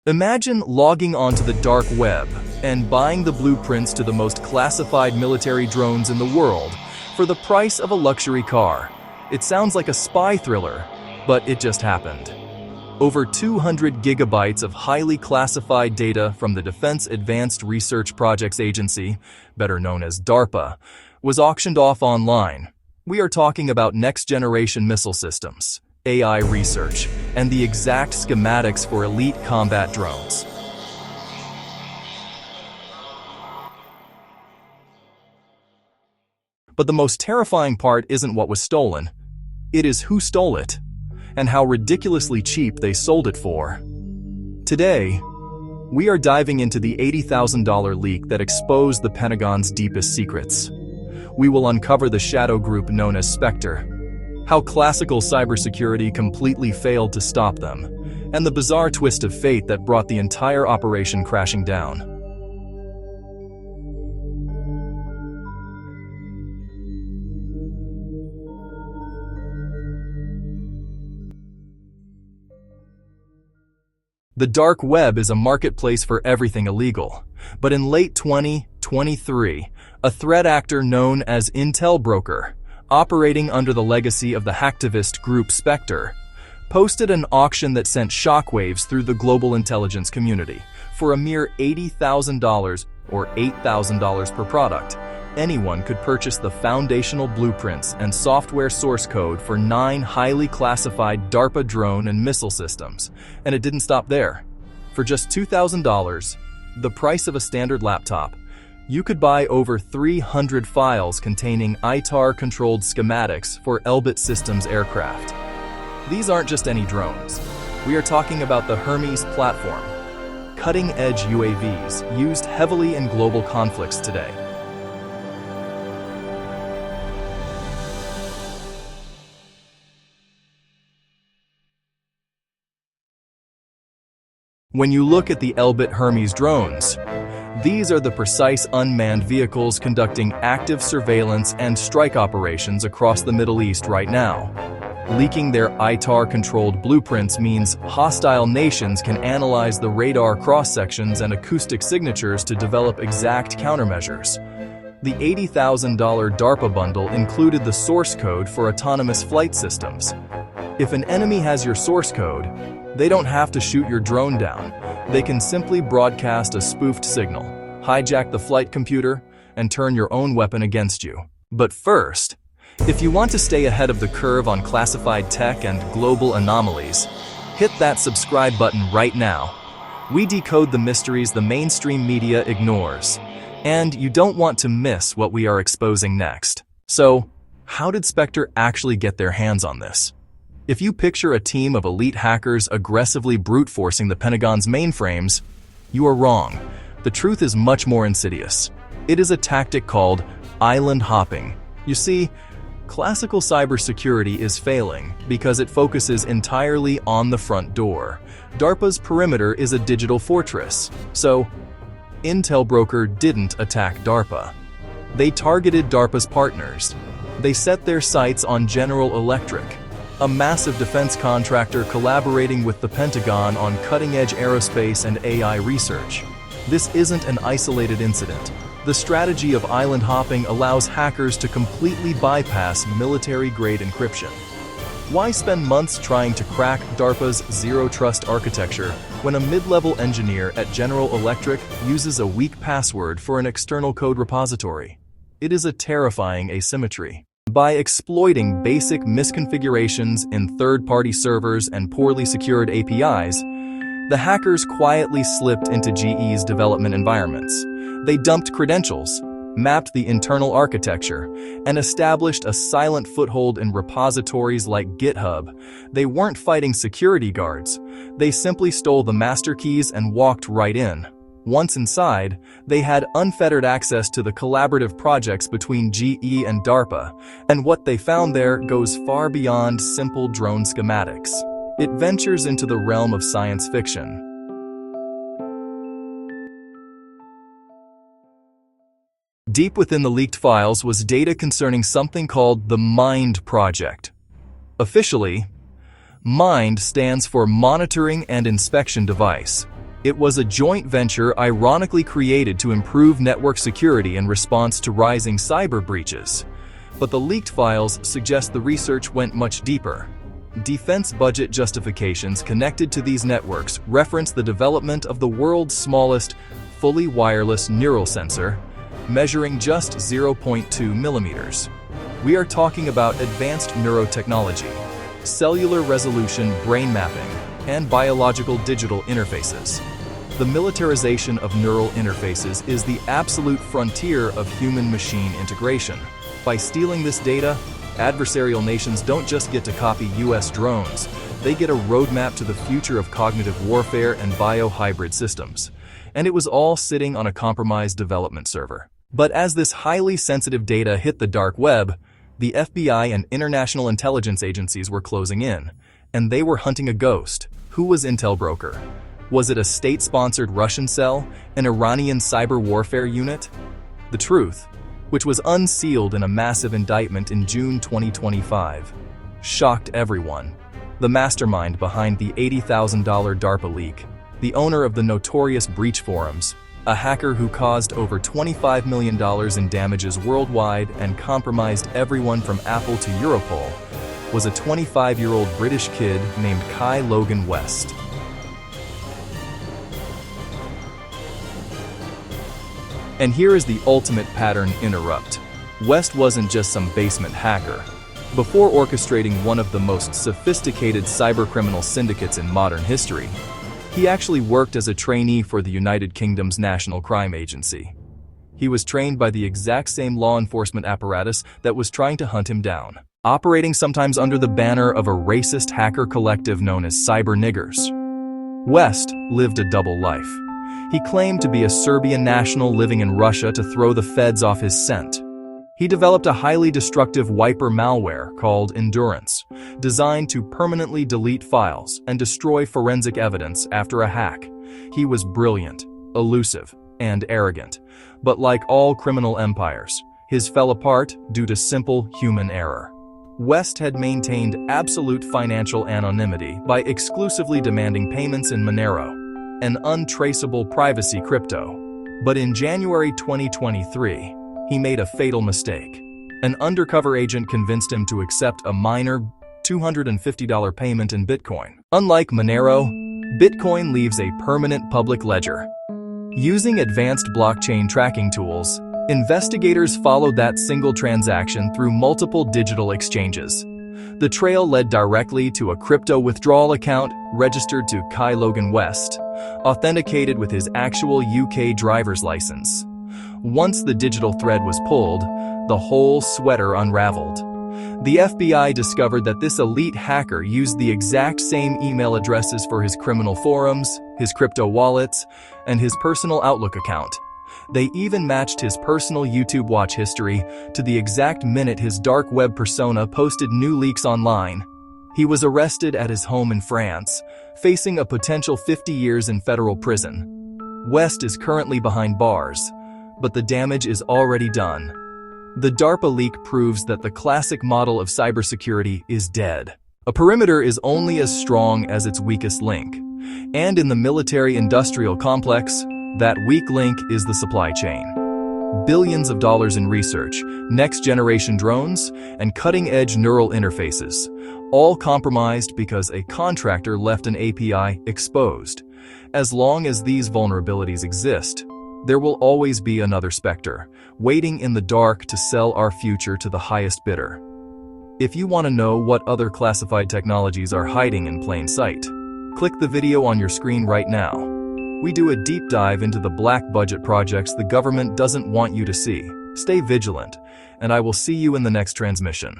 Imagine logging onto the dark web and buying the blueprints to the most classified military drones in the world for the price of a luxury car. It sounds like a spy thriller, but it just happened. Over 200 gigabytes of highly classified data from the Defense Advanced Research Projects Agency, better known as DARPA, was auctioned off online. We are talking about next-generation missile systems, AI research, and the exact schematics for elite combat drones. But the most terrifying part isn't what was stolen. It is who stole it, and how ridiculously cheap they sold it for. Today, we are diving into the $80,000 leak that exposed the Pentagon's deepest secrets. We will uncover the shadow group known as Spectre, how classical cybersecurity completely failed to stop them, and the bizarre twist of fate that brought the entire operation crashing down. The dark web is a marketplace for everything illegal, but in late 2023, a threat actor known as IntelBroker, operating under the legacy of the hacktivist group Spectre, posted an auction that sent shockwaves through the global intelligence community. For a mere $80,000 or $8,000 per product, anyone could purchase the foundational blueprints and software source code for 9 highly classified DARPA drone and missile systems. And it didn't stop there. For just $2,000, the price of a standard laptop, you could buy over 300 files containing ITAR-controlled schematics for Elbit Systems aircraft. These aren't just any drones. We are talking about the Hermes platform, cutting-edge UAVs used heavily in global conflicts today. When you look at the Elbit Hermes drones, these are the precise unmanned vehicles conducting active surveillance and strike operations across the Middle East right now. Leaking their ITAR-controlled blueprints means hostile nations can analyze the radar cross-sections and acoustic signatures to develop exact countermeasures. The $80,000 DARPA bundle included the source code for autonomous flight systems. If an enemy has your source code, they don't have to shoot your drone down. They can simply broadcast a spoofed signal, hijack the flight computer, and turn your own weapon against you. But first, if you want to stay ahead of the curve on classified tech and global anomalies, hit that subscribe button right now. We decode the mysteries the mainstream media ignores, and you don't want to miss what we are exposing next. So, how did Spectre actually get their hands on this? If you picture a team of elite hackers aggressively brute-forcing the Pentagon's mainframes, you are wrong. The truth is much more insidious. It is a tactic called island hopping. You see, classical cybersecurity is failing because it focuses entirely on the front door. DARPA's perimeter is a digital fortress. So, IntelBroker didn't attack DARPA. They targeted DARPA's partners. They set their sights on General Electric, a massive defense contractor collaborating with the Pentagon on cutting-edge aerospace and AI research. This isn't an isolated incident. The strategy of island hopping allows hackers to completely bypass military-grade encryption. Why spend months trying to crack DARPA's zero-trust architecture when a mid-level engineer at General Electric uses a weak password for an external code repository? It is a terrifying asymmetry. By exploiting basic misconfigurations in third-party servers and poorly secured APIs, the hackers quietly slipped into GE's development environments. They dumped credentials, mapped the internal architecture, and established a silent foothold in repositories like GitHub. They weren't fighting security guards. They simply stole the master keys and walked right in. Once inside, they had unfettered access to the collaborative projects between GE and DARPA, and what they found there goes far beyond simple drone schematics. It ventures into the realm of science fiction. Deep within the leaked files was data concerning something called the MIND project. Officially, MIND stands for Monitoring and Inspection Device. It was a joint venture ironically created to improve network security in response to rising cyber breaches. But the leaked files suggest the research went much deeper. Defense budget justifications connected to these networks reference the development of the world's smallest, fully wireless neural sensor, measuring just 0.2 millimeters. We are talking about advanced neurotechnology, cellular resolution brain mapping, and biological digital interfaces. The militarization of neural interfaces is the absolute frontier of human-machine integration. By stealing this data, adversarial nations don't just get to copy US drones, they get a roadmap to the future of cognitive warfare and bio-hybrid systems. And it was all sitting on a compromised development server. But as this highly sensitive data hit the dark web, the FBI and international intelligence agencies were closing in, and they were hunting a ghost. Who was IntelBroker? Was it a state-sponsored Russian cell, an Iranian cyber warfare unit? The truth, which was unsealed in a massive indictment in June 2025, shocked everyone. The mastermind behind the $80,000 DARPA leak, the owner of the notorious breachforums, a hacker who caused over $25 million in damages worldwide and compromised everyone from Apple to Europol, was a 25-year-old British kid named Logan West. And here is the ultimate pattern interrupt. West wasn't just some basement hacker. Before orchestrating one of the most sophisticated cybercriminal syndicates in modern history, he actually worked as a trainee for the United Kingdom's National Crime Agency. He was trained by the exact same law enforcement apparatus that was trying to hunt him down, operating sometimes under the banner of a racist hacker collective known as Cyber Niggers. West lived a double life. He claimed to be a Serbian national living in Russia to throw the feds off his scent. He developed a highly destructive wiper malware called Endurance, designed to permanently delete files and destroy forensic evidence after a hack. He was brilliant, elusive, and arrogant. But like all criminal empires, his fell apart due to simple human error. West had maintained absolute financial anonymity by exclusively demanding payments in Monero, an untraceable privacy crypto. But in January 2023, he made a fatal mistake. An undercover agent convinced him to accept a minor $250 payment in Bitcoin. Unlike Monero, Bitcoin leaves a permanent public ledger. Using advanced blockchain tracking tools, investigators followed that single transaction through multiple digital exchanges. The trail led directly to a crypto withdrawal account registered to Logan West, authenticated with his actual UK driver's license. Once the digital thread was pulled, the whole sweater unraveled. The FBI discovered that this elite hacker used the exact same email addresses for his criminal forums, his crypto wallets, and his personal Outlook account. They even matched his personal YouTube watch history to the exact minute his dark web persona posted new leaks online. He was arrested at his home in France, facing a potential 50 years in federal prison. West is currently behind bars, but the damage is already done. The DARPA leak proves that the classic model of cybersecurity is dead. A perimeter is only as strong as its weakest link. And in the military-industrial complex, that weak link is the supply chain. Billions of dollars in research, next-generation drones, and cutting-edge neural interfaces, all compromised because a contractor left an API exposed. As long as these vulnerabilities exist, there will always be another Spectre, waiting in the dark to sell our future to the highest bidder. If you want to know what other classified technologies are hiding in plain sight, click the video on your screen right now. We do a deep dive into the black budget projects the government doesn't want you to see. Stay vigilant, and I will see you in the next transmission.